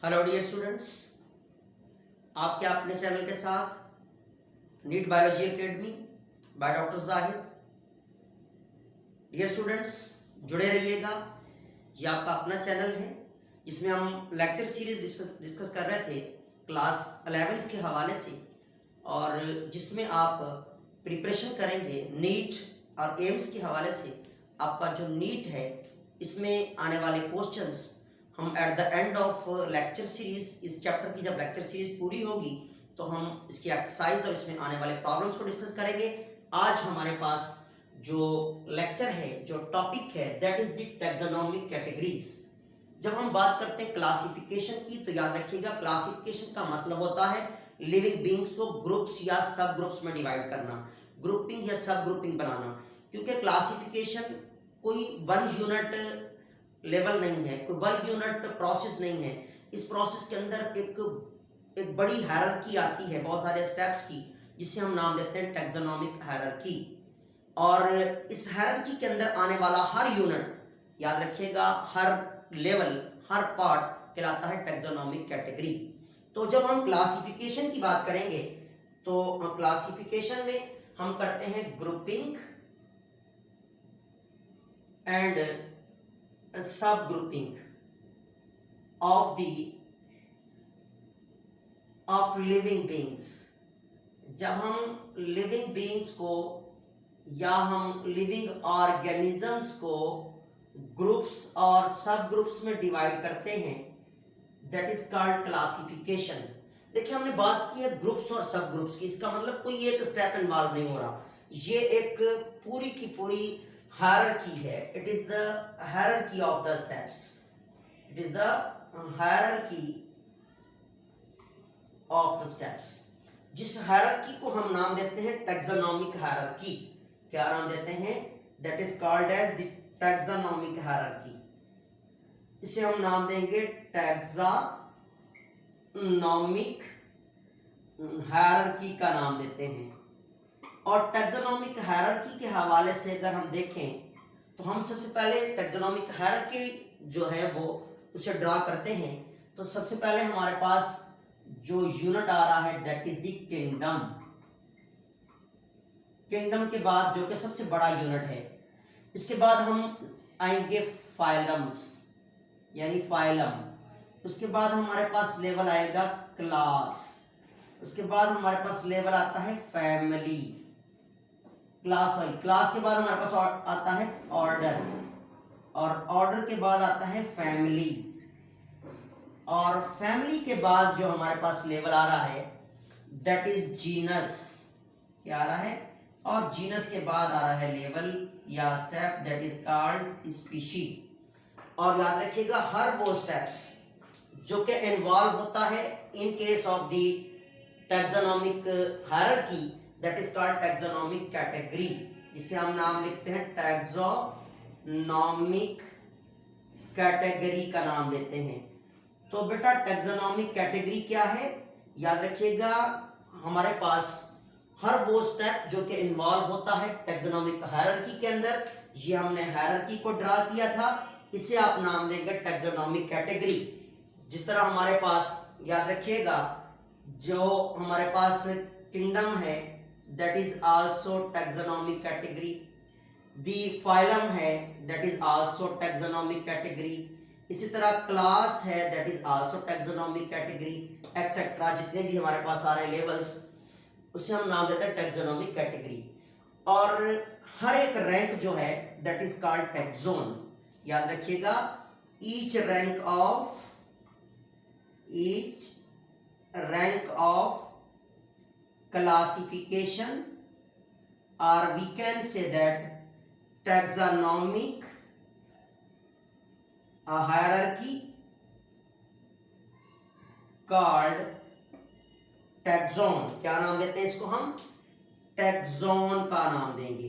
Hello dear students, आपके अपने channel के साथ NEET biology academy by doctor Zahid. Dear students, जुड़े रहिएगा। ये आपका अपना चैनल है जिसमें हम लेक्चर सीरीज डिस्कस कर रहे थे क्लास 11th के हवाले से, और जिसमें आप प्रिपरेशन करेंगे नीट और एम्स के हवाले से। आपका जो नीट है इसमें आने वाले क्वेश्चंस हम at the end of lecture series, इस चैप्टर की जब लेक्चर सीरीज पूरी होगी तो हम इसकी एक्सरसाइज और इसमें आने वाले प्रॉब्लम्स को डिस्कस करेंगे। आज हमारे पास जो लेक्चर है, जो टॉपिक है, that is the taxonomic categories. जब हम बात करते हैं क्लासिफिकेशन की तो याद रखिएगा, क्लासिफिकेशन का मतलब होता है लिविंग बींग्स को ग्रुप्स या सब ग्रुप्स में डिवाइड करना, ग्रुपिंग या सब ग्रुपिंग बनाना। क्योंकि क्लासिफिकेशन कोई वन यूनिट लेवल नहीं है, कोई वन यूनिट प्रोसेस नहीं है। इस प्रोसेस के अंदर एक बड़ी हायरार्की आती है, बहुत सारे स्टेप्स की, जिसे हम नाम देते हैं टैक्सोनॉमिक हायरार्की। और इस हायरार्की के अंदर आने वाला हर यूनिट, याद रखिएगा, हर लेवल, हर पार्ट कहलाता है टैक्सोनॉमिक कैटेगरी। तो जब हम क्लासिफिकेशन की बात करेंगे तो क्लासिफिकेशन में हम करते हैं ग्रुपिंग एंड सब ग्रुपिंग ऑफ लिविंग बींग्स। जब हम लिविंग बींग्स को या हम लिविंग ऑर्गेनिजम्स को ग्रुप्स और सब ग्रुप्स में डिवाइड करते हैं, दैट इज कॉल्ड क्लासिफिकेशन। देखिए, हमने बात की है ग्रुप्स और सब ग्रुप्स की, इसका मतलब कोई एक स्टेप इन्वॉल्व नहीं हो रहा, ये एक पूरी की पूरी हायरार्की है। It is the hierarchy of the steps, it is the hierarchy of steps, जिस हायरार्की को हम नाम देते हैं टैक्सोनॉमिक हायरार्की। क्या नाम देते हैं? That is called as the taxonomic hierarchy. इसे हम नाम देंगे टैक्सोनॉमिक हायरार्की का नाम देते हैं। और टैक्सोनॉमिक हायरार्की के हवाले से अगर हम देखें तो हम सबसे पहले टैक्सोनॉमिक हायरार्की जो है वो उसे ड्रा करते हैं। तो सबसे पहले हमारे पास जो यूनिट आ रहा है that is the kingdom. Kingdom के बाद जो कि सबसे बड़ा यूनिट है, इसके बाद हम आएंगे फाइलम्स, यानी फाइलम। उसके बाद हमारे पास लेवल आएगा क्लास। उसके बाद हमारे पास लेवल आता है फैमिली। क्लास के बाद हमारे पास आता है ऑर्डर, और ऑर्डर के बाद आता है फैमिली, और फैमिली के बाद जो हमारे पास लेवल आ रहा है दैट इज जीनस। क्या आ रहा है? और जीनस के बाद आ रहा है लेवल या step that is called species. और याद रखिएगा, हर वो स्टेप्स जो कि इन्वॉल्व होता है इन case of the taxonomic hierarchy, that is called taxonomic category, जिसे हम नाम लिखते हैं टैक्सोनॉमिक कैटेगरी का नाम देते हैं। तो बेटा, टैक्सोनॉमिक कैटेगरी क्या है? याद रखिएगा, हमारे पास हर वो स्टेप जो कि इन्वॉल्व होता है टैक्सोनॉमिक हायरार्की के अंदर, ये हमने हायरार्की को ड्रा किया था, इसे आप नाम देंगे टैक्सोनॉमिक कैटेगरी। जिस तरह हमारे पास, याद रखिएगा, जो हमारे पास किंगडम है that is also taxonomic category, the phylum है that is also taxonomic category, इसी तरह क्लास है that is also taxonomic category, etcetera. जितने भी हमारे पास आ रहे लेवल्स, उसे हम नाम देते हैं टैक्सोनॉमिक कैटेगरी। और हर एक रैंक जो है दैट इज कॉल्ड टैक्सोन। याद रखिएगा, each rank of classification, or we can say that taxonomic hierarchy called taxon। क्या नाम देते हैं इसको? हम टैक्सोन का नाम देंगे।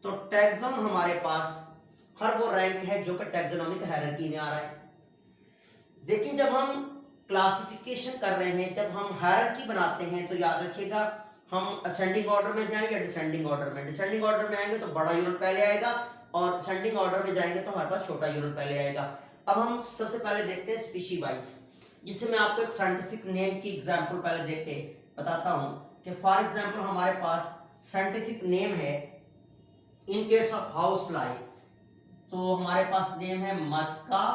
तो टैक्सोन हमारे पास हर वो रैंक है जो कि टैक्सोनॉमिक हायरार्की में आ रहा है। देखिए, जब हम क्लासिफिकेशन कर रहे हैं, जब हम हायरार्की बनाते हैं, तो याद रखिएगा, हम असेंडिंग ऑर्डर में जाएं या डिसेंडिंग ऑर्डर में। डिसेंडिंग ऑर्डर में आएंगे तो बड़ा यूनिट पहले आएगा, और असेंडिंग ऑर्डर में जाएंगे तो हमारे पास छोटा यूनिट पहले आएगा। अब हम सबसे पहले देखते हैं स्पीशी वाइज। जिससे मैं आपको एक साइंटिफिक नेम की एग्जांपल पहले देख के बताता हूं कि फॉर एग्जांपल हमारे पास साइंटिफिक नेम है इन केस ऑफ हाउस फ्लाई, तो हमारे पास नेम है मस्का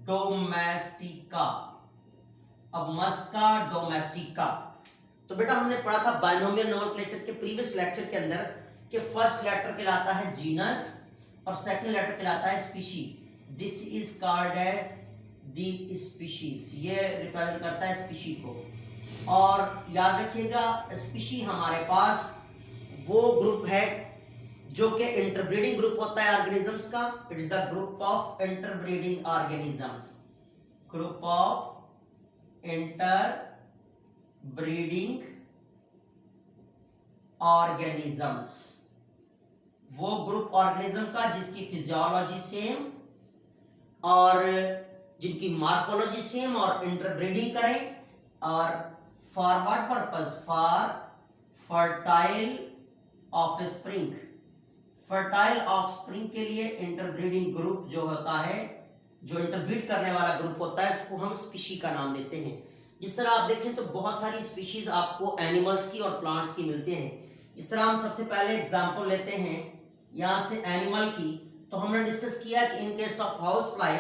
डोमेस्टिका। अब मस्का डोमेस्टिका, तो बेटा हमने पढ़ा था बाइनोमियल नोमेनक्लेचर के प्रीवियस लेक्चर के अंदर कि फर्स्ट लेटर कहलाता है जीनस और सेकंड लेटर कहलाता है species. This is called as the species, ये रिप्रेजेंट करता है स्पीशी को। और याद रखिएगा स्पीशी हमारे पास वो ग्रुप है जो कि इंटरब्रीडिंग ग्रुप होता है ऑर्गेनिजम्स का। It is the group of interbreeding organisms, group of interbreeding organisms, वो ग्रुप ऑर्गेनिज्म का जिसकी फिजियोलॉजी सेम और जिनकी मॉर्फोलॉजी सेम और इंटरब्रीडिंग करें और for what purpose, for fertile offspring. Fertile offspring के लिए इंटरब्रीडिंग ग्रुप जो होता है, जो इंटरब्रीड करने वाला ग्रुप होता है, उसको हम स्पीशी का नाम देते हैं। जिस तरह आप देखें तो बहुत सारी स्पीशीज आपको एनिमल्स की और प्लांट्स की मिलती हैं। इस तरह हम सबसे पहले एग्जांपल लेते हैं यहां से एनिमल की, तो हमने डिस्कस किया कि इन case of house fly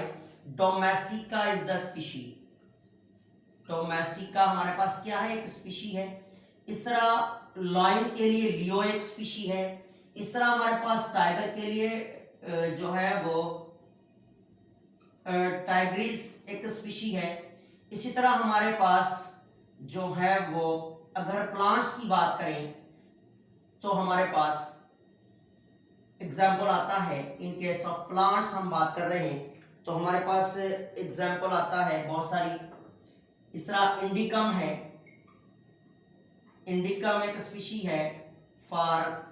domestica is the species. Domestica हमारे पास क्या है, एक स्पीशी है। इस तरह लायन के लिए लियो एक स्पीशी है। इस तरह हमारे पास टाइगर के लिए जो है वो टाइग्रिस एक स्पीशी है। इसी तरह हमारे पास जो है वो अगर प्लांट्स की बात करें तो हमारे पास एग्जाम्पल आता है इन केस ऑफ प्लांट्स हम बात कर रहे हैं तो हमारे पास एग्जाम्पल आता है बहुत सारी। इस तरह इंडिकम है, इंडिकम एक स्पीशी है for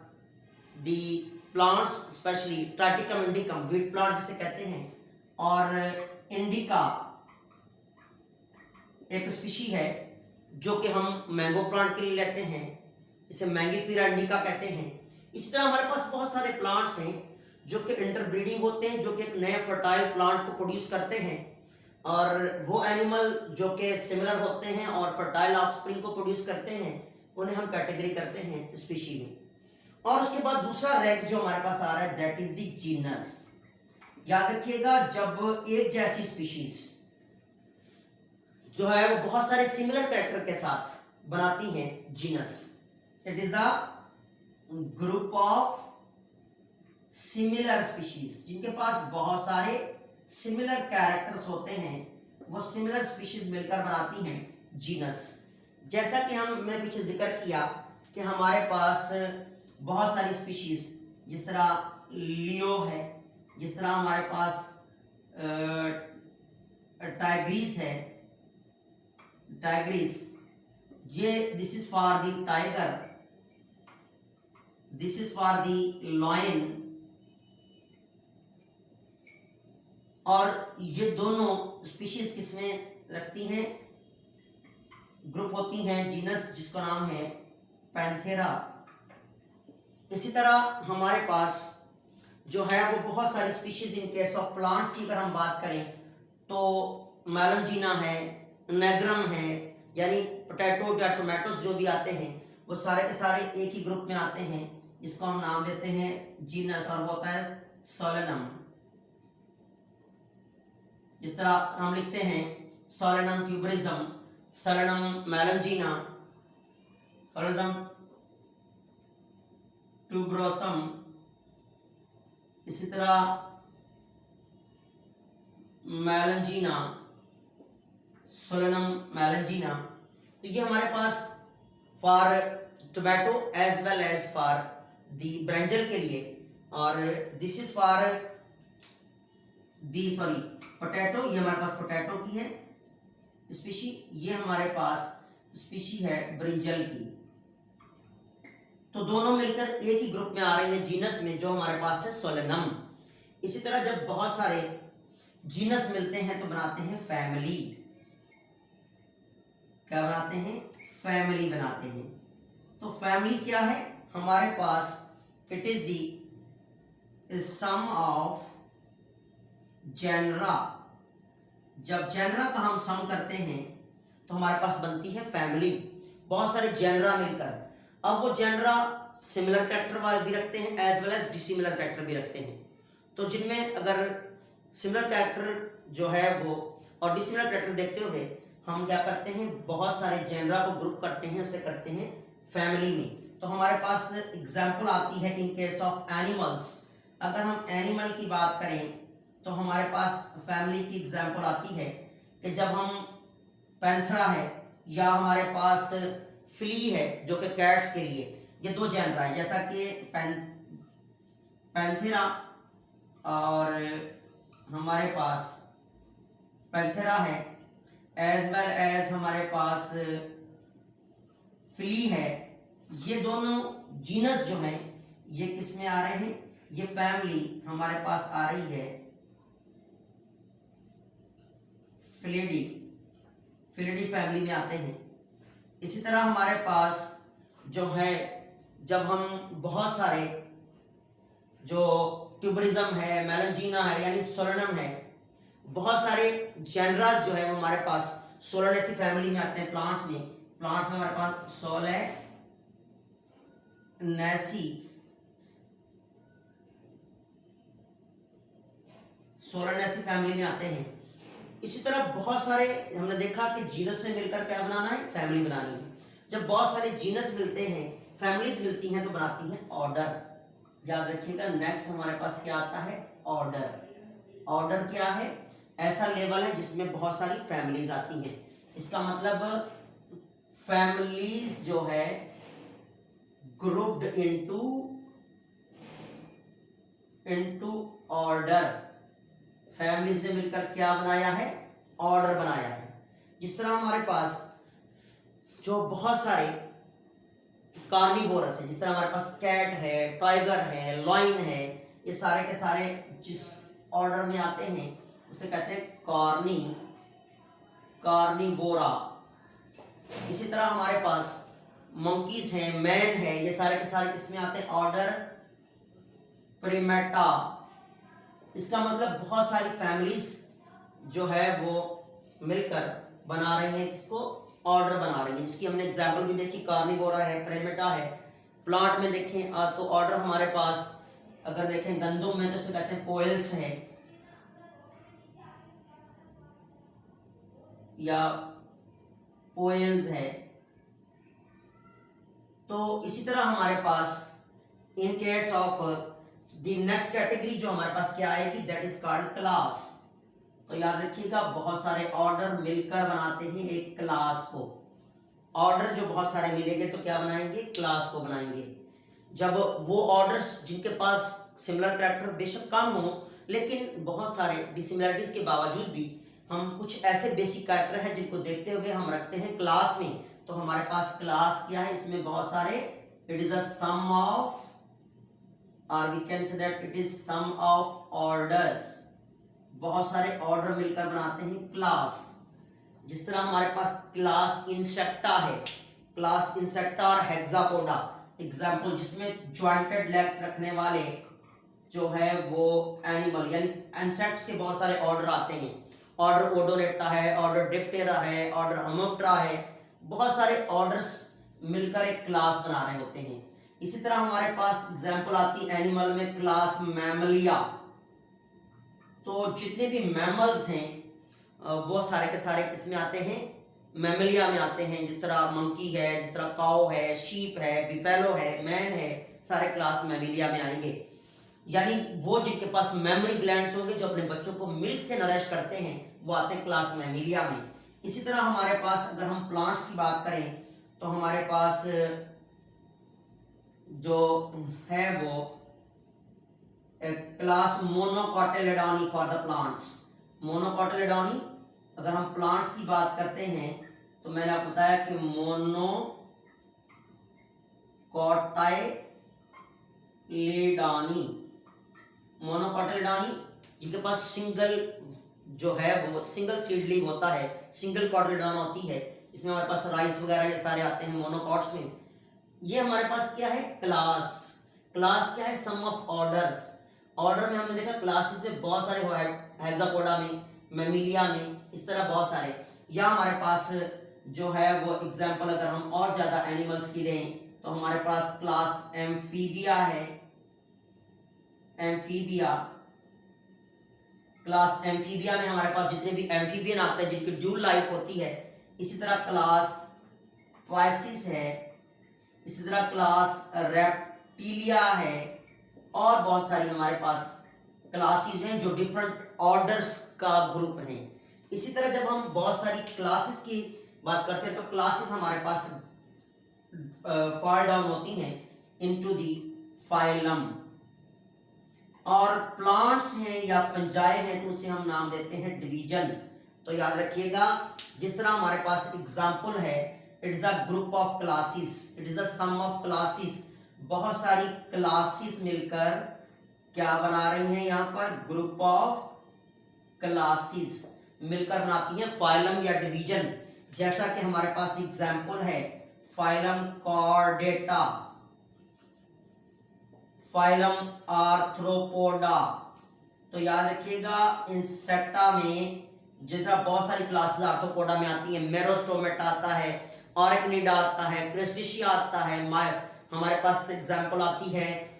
the plants, specially Triticum indicum, wheat plant जिसे कहते हैं। और इंडिका एक स्पीशी है जो कि हम मैंगो प्लांट के लिए लेते हैं, जिसे मैंगीफेरा इंडिका कहते हैं। इसी तरह हमारे पास बहुत सारे प्लांट्स हैं जो कि इंटरब्रीडिंग होते हैं, जो कि एक नए फर्टाइल प्लांट को प्रोड्यूस करते हैं। और वो एनिमल जो कि सिमिलर होते हैं और फर्टाइल ऑफस्प्रिंग को प्रोड्यूस करते हैं, उन्हें हम कैटेगरी करते हैं स्पीशी में। और उसके बाद दूसरा रैंक जो हमारे पास आ रहा है दैट इज द जीनस। याद रखिएगा जब एक जैसी स्पीशीज जो है वो बहुत सारे सिमिलर कैरेक्टर के साथ बनाती हैं genus, it is the group of similar species, जिनके पास बहुत सारे सिमिलर कैरेक्टर्स होते हैं, वो सिमिलर स्पीशीज मिलकर बनाती हैं जीनस। जैसा कि हमने पीछे जिक्र किया कि हमारे पास बहुत सारी स्पीशीज, जिस तरह लियो है, जिस तरह हमारे पास टाइग्रिस है, टाइग्रिस, ये this is for the tiger, this is for the lion. और ये दोनों स्पीशीज किसमें रखती हैं, ग्रुप होती हैं जीनस, जिसका नाम है पैंथेरा। इसी तरह हमारे पास जो है वो बहुत सारी species in case of plants की अगर हम बात करें तो मेलनजीना है, नेग्रम है, यानी पोटैटो या टोमेटोस जो भी आते हैं वो सारे के सारे एक ही ग्रुप में आते हैं, जिसको हम नाम देते हैं जीनस, और वो होता है सोलेनम। इस तरह हम लिखते हैं Solanum tuberosum, Solanum melongena, Solanum tuberosum, इसी तरह मेलनजीना, सोलेनम मेलनजीना। तो ये हमारे पास for tomato as well as for the brinjal के लिए, और this is for the sorry potato, ये हमारे पास पोटैटो की है स्पीशी, ये हमारे पास स्पीशी है ब्रिंजल की। तो दोनों मिलकर एक ही ग्रुप में आ रहे हैं जीनस में, जो हमारे पास है सोलेनम। इसी तरह जब बहुत सारे जीनस मिलते हैं तो बनाते हैं फैमिली। क्या बनाते हैं, फैमिली बनाते हैं। तो फैमिली क्या है हमारे पास, it is the sum of genera, जब जेनरा का हम सम करते हैं तो हमारे पास बनती है फैमिली, बहुत सारे जेनरा मिलकर। अब वो जेनरा सिमिलर कैरेक्टर वाले भी रखते हैं as well as dissimilar character भी रखते हैं। तो जिनमें अगर सिमिलर कैरेक्टर जो है वो और डिसिमिलर कैरेक्टर देखते हुए हम क्या करते हैं, बहुत सारे जेनरा को ग्रुप करते हैं, उसे करते हैं फैमिली में। तो हमारे पास एग्जाम्पल आती है इन केस ऑफ एनिमल्स। अगर हम एनिमल की बात करें तो हमारे पास फैमिली की एग्जाम्पल आती है कि जब हम पैंथरा है या हमारे पास फ्ली है जो कि कैट्स के लिए, ये दो जेनरा है, जैसा कि पैंथेरा और हमारे पास पैंथेरा है एज वेल एज हमारे पास फ्ली है। ये दोनों जीनस जो हैं ये किस में आ रहे हैं, ये फैमिली हमारे पास आ रही है फिलिडी फैमिली में आते हैं। इसी तरह हमारे पास जो है जब हम बहुत सारे जो ट्यूबरिज्म है, मेलनजीना है यानी सोलेनम है, बहुत सारे जेनरास जो है वो हमारे पास सोलेनेसी फैमिली में आते हैं। प्लांट्स में हमारे पास सोलेनेसी फैमिली में आते हैं। इसी तरह बहुत सारे हमने देखा कि जीनस से मिलकर क्या बनाना है, फैमिली बनानी है। जब बहुत सारे जीनस मिलते हैं, फैमिलीज मिलती हैं तो बनाती हैं ऑर्डर। याद रखिएगा नेक्स्ट हमारे पास क्या आता है, ऑर्डर। ऑर्डर क्या है, ऐसा लेवल है जिसमें बहुत सारी फैमिलीज आती हैं। इसका मतलब फैमिलीज जो है ग्रुप्ड इनटू ऑर्डर। फैमिलीज ने मिलकर क्या बनाया है, ऑर्डर बनाया है। जिस तरह हमारे पास जो बहुत सारे कार्निवोरस है, जिस तरह हमारे पास कैट है, टाइगर है, लॉइन है, ये सारे के सारे जिस ऑर्डर में आते हैं उसे कहते हैं कार्निवोरा। इसी तरह हमारे पास मंकीज हैं, मैन है, ये सारे के सारे किसमें आते हैं, ऑर्डर प्रिमेटा। इसका मतलब बहुत सारी फैमिलीज जो है वो मिलकर बना रही हैं किसको, ऑर्डर बना रही हैं। जिसकी हमने एग्जाम्पल भी देखी, कार्निवोरा है, प्रिमेटा है। प्लांट में देखें तो ऑर्डर हमारे पास अगर देखें गंदम में तो इसे कहते हैं कोयल्स है या पोएल्स है। तो इसी तरह हमारे पास in case of the next category जो हमारे पास क्या आएगी, दैट इज कॉल्ड क्लास। तो याद रखिएगा बहुत सारे ऑर्डर मिलकर बनाते हैं एक क्लास को। ऑर्डर जो बहुत सारे मिलेंगे तो क्या बनाएंगे, क्लास को बनाएंगे। जब वो ऑर्डर्स जिनके पास सिमिलर कैरेक्टर बेशक कम हो लेकिन बहुत सारे डिसिमिलरिटीज के बावजूद भी हम कुछ ऐसे बेसिक कैरेक्टर हैं जिनको देखते हुए हम रखते हैं क्लास में, तो हमारे पास क्लास क्या है, इसमें बहुत सारे, it is the sum of, और we can say that it is sum of orders. बहुत सारे ऑर्डर मिलकर बनाते हैं क्लास। जिस तरह हमारे पास क्लास इंसेक्टा है, क्लास इंसेक्टा और हेक्सापोडा एग्जाम्पल, जिसमें जॉइंटेड लेग्स रखने वाले जो है वो एनिमल यानी इंसेक्ट्स के बहुत सारे ऑर्डर आते हैं। ऑर्डर ओडोरेटा है, ऑर्डर डिप्टेरा है, ऑर्डर होमोप्टेरा है। बहुत सारे ऑर्डर्स मिलकर एक क्लास बना रहे होते हैं। इसी तरह हमारे पास एग्जाम्पल आती है एनिमल में क्लास मैमलिया। तो जितने भी मैमल्स हैं वो सारे के सारे किसमें आते हैं, मैमलिया में आते हैं। जिस तरह मंकी है, जिस तरह काऊ है, शीप है, बिफेलो है, मैन है, सारे क्लास मैमलिया में आएंगे। यानी वो जिनके पास मेमोरी ग्लैंड्स होंगे जो अपने बच्चों को मिल्क से नरिश करते हैं वो आते हैं क्लास मैमिलिया में। इसी तरह हमारे पास अगर हम प्लांट्स की बात करें तो हमारे पास जो है वो क्लास मोनोकोटिलिडोनी फॉर द प्लांट्स। मोनोकोटिलिडोनी अगर हम प्लांट्स की बात करते हैं तो मैंने आपको बताया कि मोनोकोटिलिडोनी जिनके पास सिंगल जो है वो सिंगल सीड लीव होता है, सिंगल कोटिलिडोन होती है। इसमें हमारे पास राइस वगैरह ये सारे आते हैं मोनोकॉट्स में। ये हमारे पास क्या है, क्लास। क्लास क्या है, सम ऑफ ऑर्डर्स। ऑर्डर में हमने देखा क्लासेस में बहुत सारे हेक्सापोडा में, मेमिलिया में, इस तरह बहुत सारे। या हमारे पास जो है वो एग्जाम्पल अगर हम और ज़्यादा एनिमल्स की लें तो हमारे पास क्लास एम्फीबिया है। एम्फीबिया, क्लास एम्फीबिया में हमारे पास जितने भी एम्फीबियन आते हैं जिनकी ड्यूल लाइफ होती है। इसी तरह क्लास पाइसिस है, इसी तरह क्लास रेप्टिलिया है, और बहुत सारी हमारे पास क्लासेस हैं जो डिफरेंट ऑर्डर्स का ग्रुप हैं। इसी तरह जब हम बहुत सारी क्लासेस की बात करते हैं तो क्लासेस हमारे पास फॉल डाउन होती हैं इनटू दी फाइलम। और प्लांट्स हैं या फंजाई हैं तो उसे हम नाम देते हैं डिवीजन। तो याद रखिएगा, जिस तरह हमारे पास एग्जाम्पल है, it is the group of classes, it is the sum of classes. बहुत सारी क्लासेस मिलकर क्या बना रही हैं, यहाँ पर ग्रुप ऑफ क्लासेस मिलकर बनाती हैं फाइलम या डिवीजन। जैसा कि हमारे पास एग्जाम्पल है फाइलम कॉर्डेटा, फाइलम आर्थ्रोपोडा। तो याद रखिएगा इंसेक्टा में जितना बहुत सारी क्लासेस आर्थ्रोपोडा में आती हैं, मेरोस्टोमेटा आता है, ऑरिकनिडा आता है, क्रेस्टिशिया आता है, हमारे पास एग्जाम्पल आती है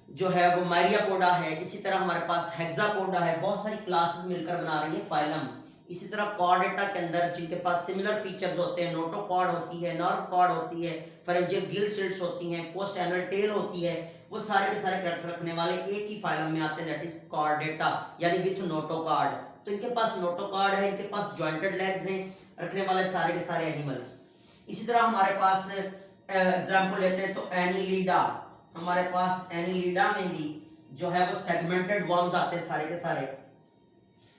जो है वो मायरियापोडा है। इसी तरह हमारे पास हेक्सापोडा है। बहुत सारी क्लासेस मिलकर बना रही है फाइलम। इसी तरह कॉर्डेटा के अंदर जिनके पास सिमिलर फीचर्स होते हैं, नोटोकॉर्ड होती है, नर्व कॉर्ड होती है, फेरेंजियल गिल स्लिट्स होती हैं, पोस्ट एनुअल टेल होती है, वो सारे के सारे कैरेक्टर रखने वाले एक ही फाइलम में आते हैं, दैट इज कॉर्डेटा, यानी विथ नोटोकॉर्ड। तो इनके पास नोटोकॉर्ड है, इनके पास जॉइंटेड लेग्स हैं रखने वाले सारे के सारे एनिमल्स। इसी तरह हमारे पास एग्जाम्पल लेते हैं तो एनिलीडा। हमारे पास एनिलीडा में भी जो है वो सेगमेंटेड वर्म्स आते हैं सारे के सारे।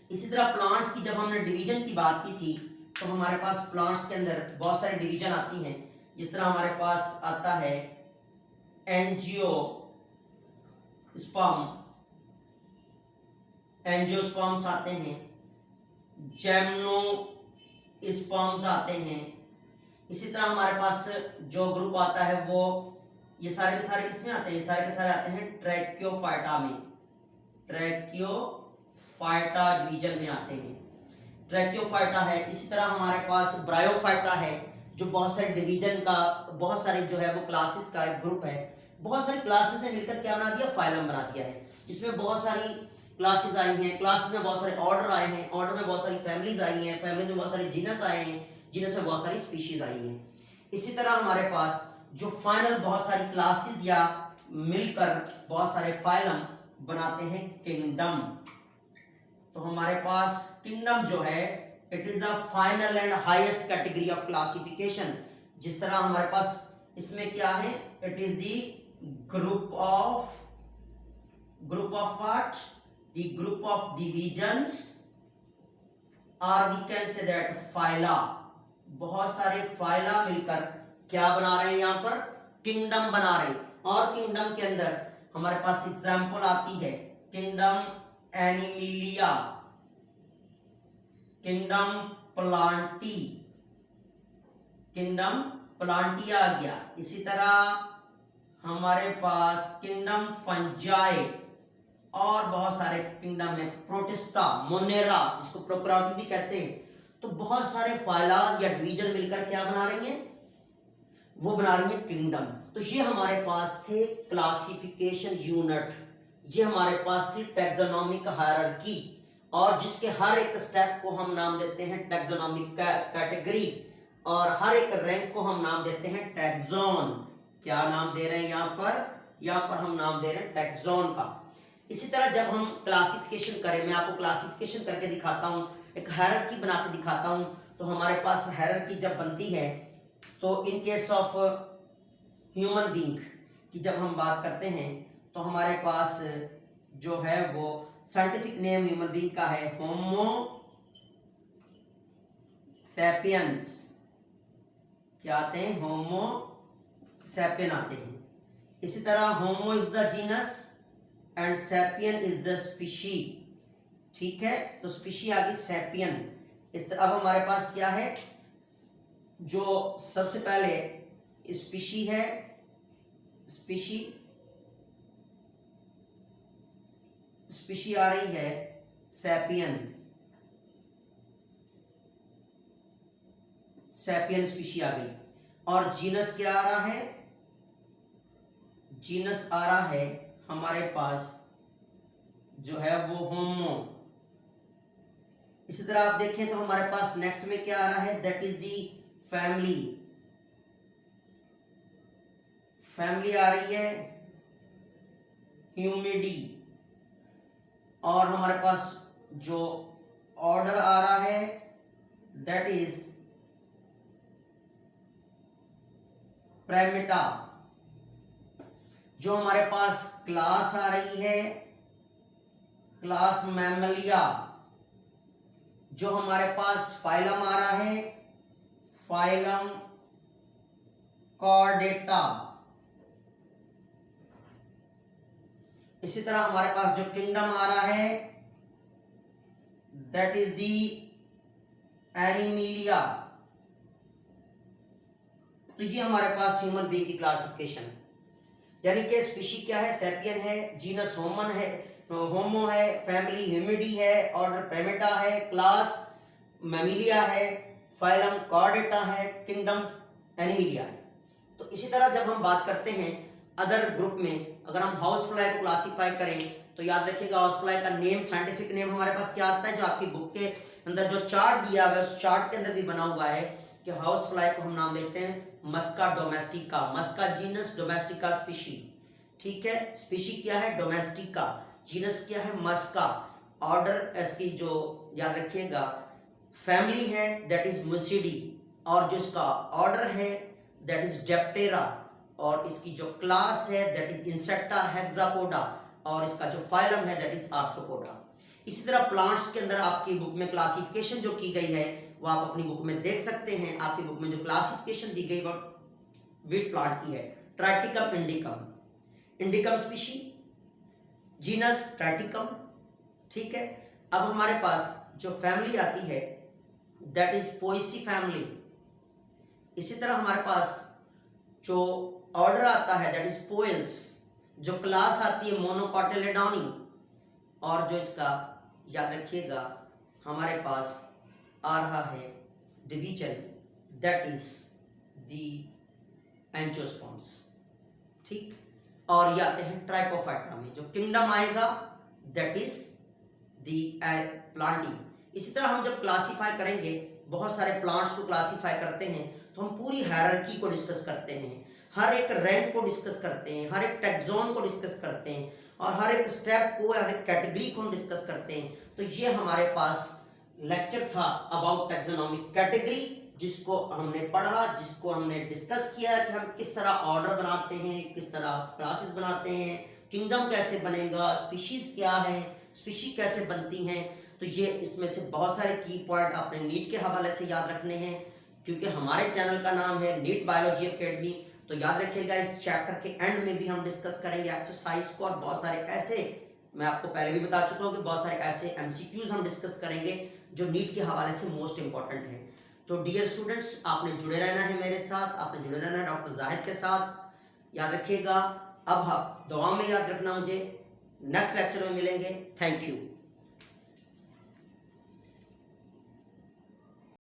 इसी तरह प्लांट्स की जब हमने डिवीजन की बात की थी तो हमारे पास प्लांट्स के अंदर बहुत सारी डिवीजन आती हैं। जिस तरह हमारे पास आता है एंजियोस्पर्म्स आते हैं, जिम्नोस्पर्म्स आते हैं। इसी तरह हमारे पास जो ग्रुप आता है वो ये सारे के सारे किसमें आते हैं, ये सारे के सारे आते हैं ट्रैकियोफाइटा में, ट्रैकियोफाइटा डिवीजन में आते हैं, ट्रैकियोफाइटा है। इसी तरह हमारे पास ब्रायोफाइटा है जो बहुत सारे डिवीजन का, बहुत सारे जो है वो क्लासेस का एक ग्रुप है। बहुत सारी क्लासेस ने मिलकर क्या बना दिया, फाइलम बना दिया है। इसमें बहुत सारी क्लासेस आई हैं, क्लासेस में बहुत सारे ऑर्डर आए हैं, ऑर्डर में बहुत सारी फैमिलीज आई हैं, फैमिलीज में बहुत सारे जीनस आए हैं, जीनस में बहुत सारी स्पीशीज आई हैं। इसी तरह हमारे पास जो फाइनल बहुत सारी क्लासेस या मिलकर बहुत सारे फाइलम बनाते हैं किंगडम। तो हमारे पास किंगडम जो है it is the final and highest category of classification. जिस तरह हमारे पास इसमें क्या है, it is the group of what, the group of divisions, और we can say that phyla. बहुत सारे फाइला मिलकर क्या बना रहे हैं, यहाँ पर किंगडम बना रहे हैं। और किंगडम के अंदर हमारे पास एग्जाम्पल आती है kingdom Animalia, kingdom Plantae, kingdom Plantae आ गया। इसी तरह हमारे पास किंगडम फंजाई और बहुत सारे किंगडम में, प्रोटिस्टा, मोनेरा जिसको प्रोकैरियोट भी कहते हैं। तो बहुत सारे फाइलाज या डिवीजन मिलकर क्या बना रही हैं, वो बना रही है किंगडम। तो ये हमारे पास थे क्लासिफिकेशन यूनिट, ये हमारे पास थी टैक्सोनॉमिक हायरार्की, और जिसके हर एक स्टेप को हम नाम देते हैं टैक्सोनॉमिक कैटेगरी, और हर एक रैंक को हम नाम देते हैं टैक्सोन। क्या नाम दे रहे हैं यहाँ पर हम नाम दे रहे हैं टैक्सोन का। इसी तरह जब हम क्लासिफिकेशन करें, मैं आपको क्लासिफिकेशन करके दिखाता हूँ, एक हायरार्की बना के दिखाता हूँ। तो हमारे पास हायरार्की जब बनती है तो इन केस ऑफ ह्यूमन बीइंग की जब हम बात करते हैं तो हमारे पास जो है वो साइंटिफिक नेम ह्यूमन बीइंग का है होमो सैपियंस। क्या आते हैं, होमो सैपियन आते हैं। इसी तरह Homo is the genus and sapien is the species. ठीक है, तो स्पीशी आ गई सैपियन। अब हमारे पास क्या है, जो सबसे पहले स्पीशी है, स्पीशी आ रही है सैपियन। सैपियन स्पीशी आ गई। और जीनस क्या आ रहा है? जीनस आ रहा है हमारे पास जो है वो होमो। इसी तरह आप देखें तो हमारे पास नेक्स्ट में क्या आ रहा है? That is the family. Family आ रही है ह्यूमिडी। और हमारे पास जो ऑर्डर आ रहा है दैट इज प्राइमेटा। जो हमारे पास क्लास आ रही है क्लास मैमलिया। जो हमारे पास फाइलम आ रहा है फाइलम कॉर्डेटा। इसी तरह हमारे पास जो किंगडम आ रहा है दैट इज दी एनिमिलिया। तो ये हमारे पास ह्यूमन बीइंग की क्लासिफिकेशन, यानी कि स्पीशी क्या है? सैपियन है, जीनस होमन है, होमो है, फैमिली ह्यूमिडी है, ऑर्डर प्राइमेटा है, क्लास मैमिलिया है, फाइलम कॉर्डेटा है, किंगडम एनिमिलिया है। तो इसी तरह जब हम बात करते हैं अदर ग्रुप में, अगर हम हाउस फ्लाई को क्लासीफाई करें तो याद रखिएगा हाउस फ्लाई का नेम, साइंटिफिक नेम हमारे पास क्या आता है? जो आपकी बुक के अंदर जो चार्ट दिया हुआ है उस चार्ट के अंदर भी बना हुआ है कि हाउस फ्लाई को हम नाम देते हैं मस्का डोमेस्टिका। मस्का जीनस, डोमेस्टिका स्पीशी। ठीक है, स्पीशी क्या है? डोमेस्टिका। जीनस क्या है? मस्का। ऑर्डर इसकी जो याद रखिएगा फैमिली है दैट इज मुसिडी। और जो इसका ऑर्डर है दैट इज डेप्टेरा। और इसकी जो क्लास है दैट इज इंसेक्टा हेक्सापोडा। और इसका जो फाइलम है दैट इज आर्थ्रोपोडा। इसी तरह प्लांट्स के अंदर आपकी बुक में क्लासिफिकेशन जो की गई है वो आप अपनी बुक में देख सकते हैं। आपकी बुक में जो क्लासिफिकेशन दी गई वो वीट प्लांट की है। Triticum इंडिकम, इंडिकम species, genus Triticum. ठीक है, अब हमारे पास जो फैमिली आती है दैट इज पोएसी फैमिली। इसी तरह हमारे पास जो ऑर्डर आता है दैट इज पोएल्स। जो क्लास आती है मोनोकोटिलेडोनी। और जो इसका याद रखिएगा हमारे पास आ रहा है division that is the angiosperms. ठीक, और ये आते हैं ट्राइकोफाइटा में। जो किंगडम आएगा दैट इज दी प्लांटिंग। इसी तरह हम जब क्लासीफाई करेंगे, बहुत सारे प्लांट्स को क्लासीफाई करते हैं तो हम पूरी हायरार्की को डिस्कस करते हैं, हर एक रैंक को डिस्कस करते हैं, हर एक टैक्सोन को डिस्कस करते हैं और हर एक स्टेप को, हर एक कैटेगरी को हम डिस्कस करते हैं। तो ये हमारे पास लेक्चर था अबाउट टैक्सोनॉमिक कैटेगरी, जिसको हमने पढ़ा, जिसको हमने डिस्कस किया कि हम किस तरह ऑर्डर बनाते हैं, किस तरह क्लासेस बनाते हैं, किंगडम कैसे बनेगा, स्पीशीज क्या है, स्पीशी कैसे बनती हैं। तो ये इसमें से बहुत सारे की पॉइंट आपने नीट के हवाले से याद रखने हैं, क्योंकि हमारे चैनल का नाम है नीट बायोलॉजी एकेडमी। तो याद रखिएगा इस चैप्टर के एंड में भी हम डिस्कस करेंगे एक्सरसाइज को, और बहुत सारे ऐसे, मैं आपको पहले भी बता चुका हूँ कि बहुत सारे ऐसे एमसीक्यूज हम डिस्कस करेंगे जो नीट के हवाले से मोस्ट इंपॉर्टेंट हैं। तो डियर स्टूडेंट्स, आपने जुड़े रहना है मेरे साथ, आपने जुड़े रहना है डॉक्टर जाहिद के साथ। याद रखिएगा, अब आप दुआ में याद रखना मुझे। नेक्स्ट लेक्चर में मिलेंगे। Thank you.